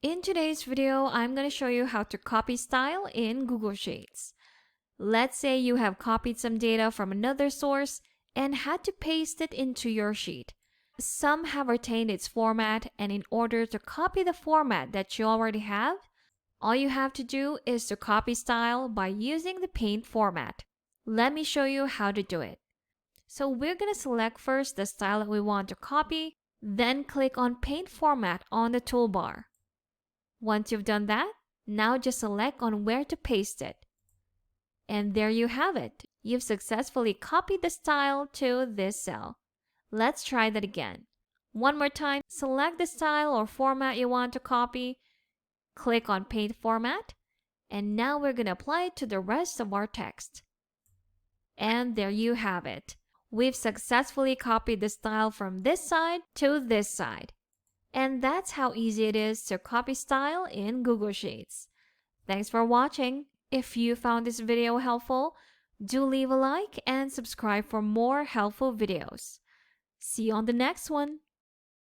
In today's video, I'm going to show you how to copy style in Google Sheets. Let's say you have copied some data from another source and had to paste it into your sheet. Some have retained its format, and in order to copy the format that you already have, all you have to do is to copy style by using the Paint format. Let me show you how to do it. So we're going to select first the style that we want to copy, then click on Paint format on the toolbar. Once you've done that, now just select on where to paste it. And there you have it. You've successfully copied the style to this cell. Let's try that again. One more time, select the style or format you want to copy, click on Paint format, and now we're going to apply it to the rest of our text. And there you have it. We've successfully copied the style from this side to this side. And that's how easy it is to copy style in Google Sheets. Thanks for watching. If you found this video helpful, do leave a like and subscribe for more helpful videos. See you on the next one.